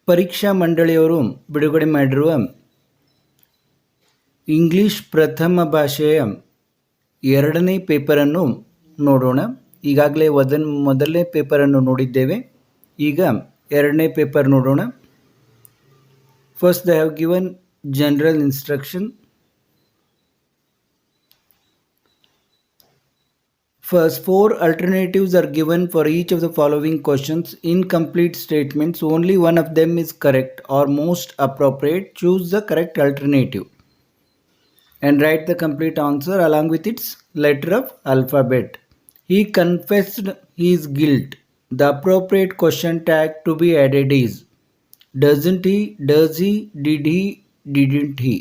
ಪರೀಕ್ಷಾ ಮಂಡಳಿಯವರು ಬಿಡುಗಡೆ ಮಾಡಿರುವ ಇಂಗ್ಲಿಷ್ ಪ್ರಥಮ ಭಾಷೆಯ 2ನೇ ಪೇಪರನ್ನು ನೋಡೋಣ. ಈಗಾಗಲೇ ಮೊದಲನೇ ಪೇಪರನ್ನು ನೋಡಿದ್ದೇವೆ. ಈಗ 2ನೇ ಪೇಪರ್ ನೋಡೋಣ. First they have given general instruction. First, 4 alternatives are given for each of the following questions. Incomplete statements, only one of them is correct or most appropriate. Choose the correct alternative and write the complete answer along with its letter of alphabet. He confessed his guilt. The appropriate question tag to be added is doesn't he, does he, did he, didn't he.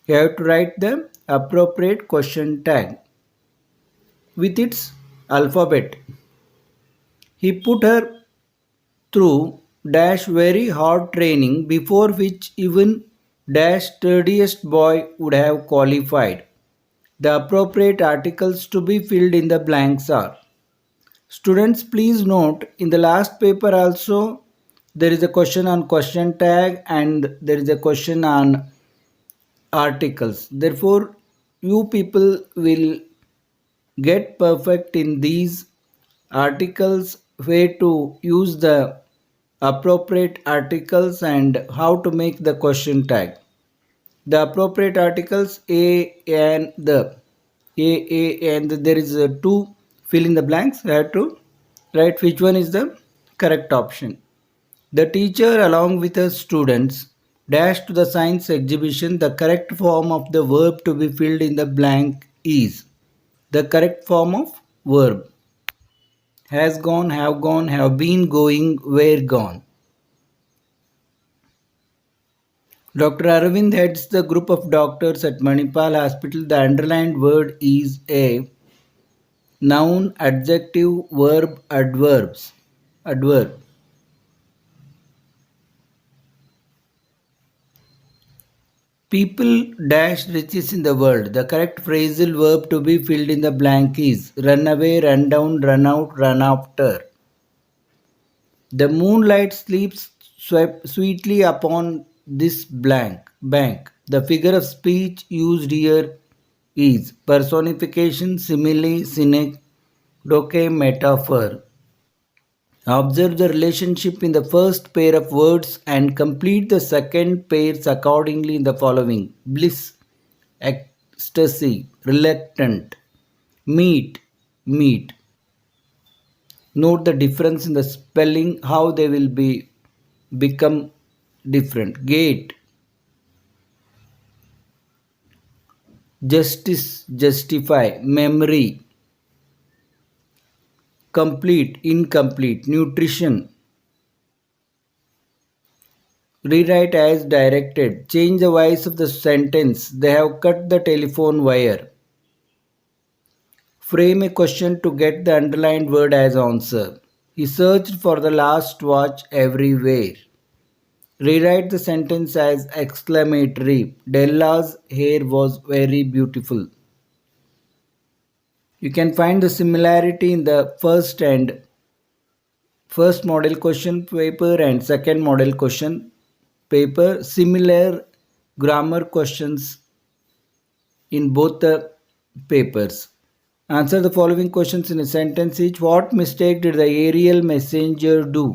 You have to write the appropriate question tag with its alphabet. He put her through dash very hard training before which even dash sturdiest boy would have qualified. The appropriate articles to be filled in the blanks are. Students, please note, in the last paper also there is a question on question tag and there is a question on articles. Therefore, you people will get perfect in these articles, where to use the appropriate articles and how to make the question tag. The appropriate articles a and there is a two fill in the blanks. I have to write which one is the correct option. The teacher along with her students dash to the science exhibition. The correct form of the verb to be filled in the blank is. The correct form of verb: has gone, have been, going, were gone. Dr. Arvind heads the group of doctors at Manipal Hospital. The underlined word is a noun, adjective, verb, adverb. People dash riches in the world. The correct phrasal verb to be filled in the blank is run away, run down, run out, run after. The moonlight sleeps sweetly upon this bank. The figure of speech used here is personification, simile, synecdoche, metaphor. Observe the relationship in the first pair of words and complete the second pairs accordingly in the following: bliss, ecstasy, reluctant, meet. Note the difference in the spelling, how they will become different. Gate, justice, justify, memory, complete, incomplete, nutrition. Rewrite as directed. Change the voice of the sentence. They have cut the telephone wire. Frame a question to get the underlined word as answer. He searched for the last watch everywhere. Rewrite the sentence as exclamatory. Della's hair was very beautiful. You can find the similarity in the first model question paper and second model question paper. Similar grammar questions in both the papers. Answer the following questions in a sentence each. What mistake did the aerial messenger do?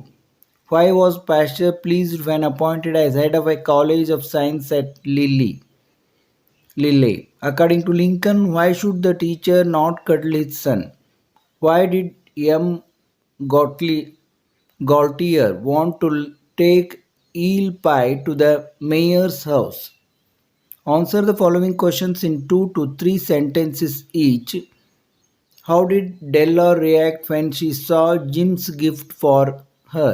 Why was Pasteur pleased when appointed as head of a college of science at Lille? According to Lincoln, why should the teacher not cuddle his son? Why did M. Gaultier want to take eel pie to the mayor's house? Answer the following questions in 2 to 3 sentences each. How did Della react when she saw Jim's gift for her?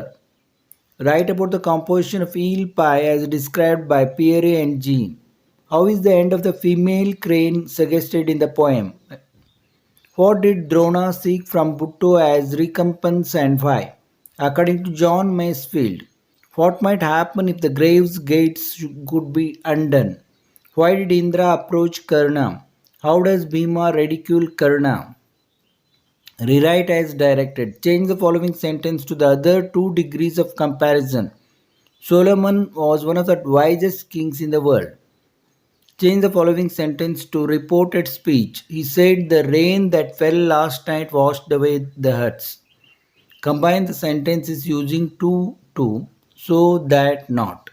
Write about the composition of eel pie as described by Pierre and Jean. How is the end of the female crane suggested in the poem? What did Drona seek from Bhutto as recompense and why? According to John Masefield, what might happen if the grave's gates could be undone? Why did Indra approach Karna? How does Bhima ridicule Karna? Rewrite as directed. Change the following sentence to the other 2 degrees of comparison. Solomon was one of the wisest kings in the world. Change the following sentence to reported speech. He said, "The rain that fell last night washed away the huts." Combine the sentences using to, so that not.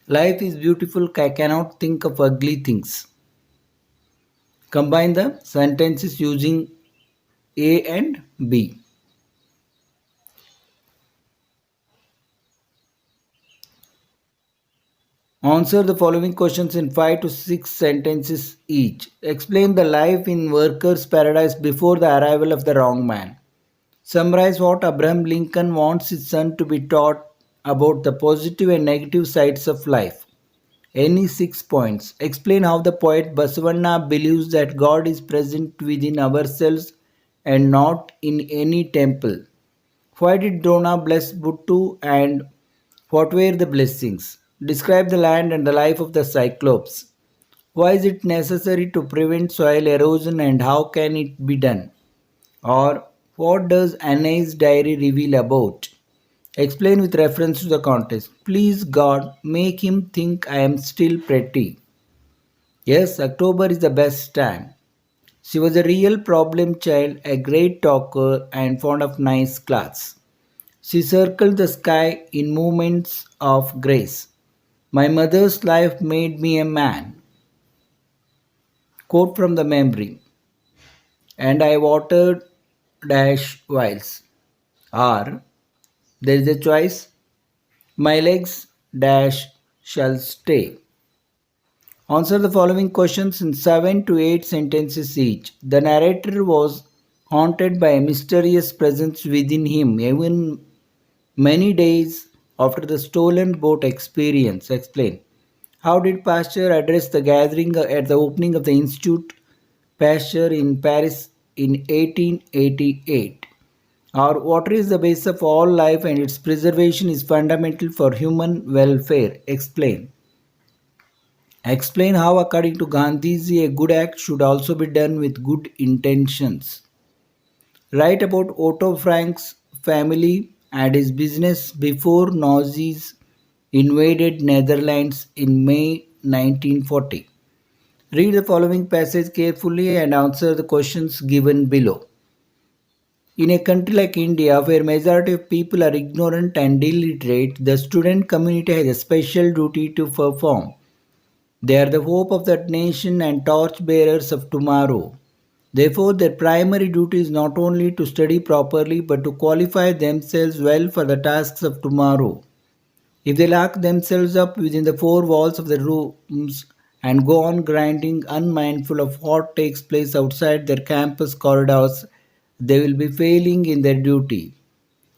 Life is beautiful. I cannot think of ugly things. Combine the sentences using A and B. Answer the following questions in 5 to 6 sentences each. Explain the life in workers' paradise before the arrival of the wrong man. Summarize what Abraham Lincoln wants his son to be taught about the positive and negative sides of life. Any 6 points. Explain how the poet Basavanna believes that God is present within ourselves and not in any temple. Why did Drona bless Buttu and what were the blessings? Describe the land and the life of the Cyclops. Why is it necessary to prevent soil erosion and how can it be done? Or what does Anais' diary reveal about? Explain with reference to the context. Please God, make him think I am still pretty. Yes, October is the best time. She was a real problem child, a great talker, and fond of nice clothes. She circled the sky in movements of grace. My mother's life made me a man. Quote from the memory. And I watered dash whiles. Or there is a choice. My legs dash shall stay. Answer the following questions in 7 to 8 sentences each. The narrator was haunted by a mysterious presence within him, even many days after the stolen boat experience. Explain. How did Pasteur address the gathering at the opening of the Institut Pasteur in Paris in 1888? Or water is the base of all life and its preservation is fundamental for human welfare. Explain. Explain how, according to Gandhiji, a good act should also be done with good intentions. Write about Otto Frank's family and his business before Nazis invaded Netherlands in May 1940. Read the following passage carefully and answer the questions given below. In a country like India, where majority of people are ignorant and illiterate, the student community has a special duty to perform. They are the hope of that nation and torchbearers of tomorrow. Therefore, their primary duty is not only to study properly but to qualify themselves well for the tasks of tomorrow. If they lock themselves up within the four walls of the rooms and go on grinding unmindful of what takes place outside their campus corridors, they will be failing in their duty.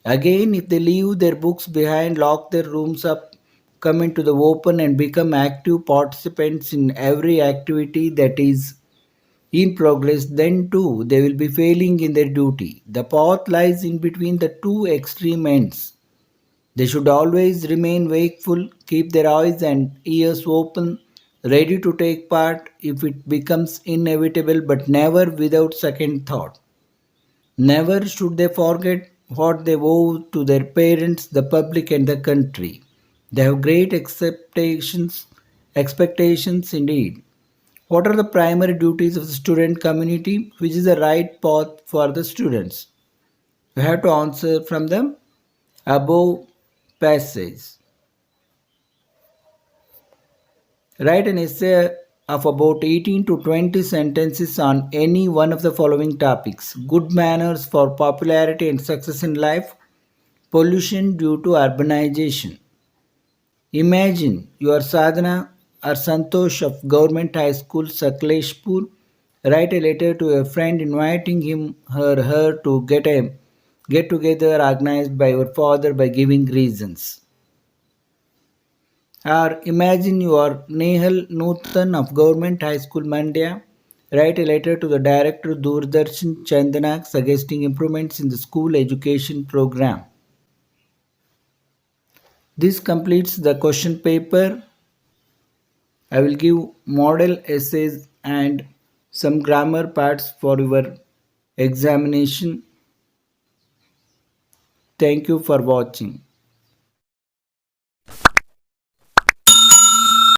Again, if they leave their books behind, lock their rooms up, come into the open, and become active participants in every activity that is in progress, then too they will be failing in their duty. The path lies in between the two extreme ends. They should always remain wakeful, keep their eyes and ears open, ready to take part if it becomes inevitable, but never without second thought. Never should they forget what they owe to their parents, the public, and the country. They have great expectations indeed. What are the primary duties of the student community? Which is the right path for the students? You have to answer from the above passage. Write an essay of about 18 to 20 sentences on any one of the following topics: good manners for popularity and success in life, pollution due to urbanization. Imagine you are Sadhana or Santosh of Government High School, Sakleshpur. Write a letter to a friend inviting him or her to get a get together organized by your father by giving reasons. Or imagine you are Nehal Nutan of Government High School, Mandya. Write a letter to the director Doordarshan Chandanak suggesting improvements in the school education program. This completes the question paper. I will give model essays and some grammar parts for your examination. Thank you for watching.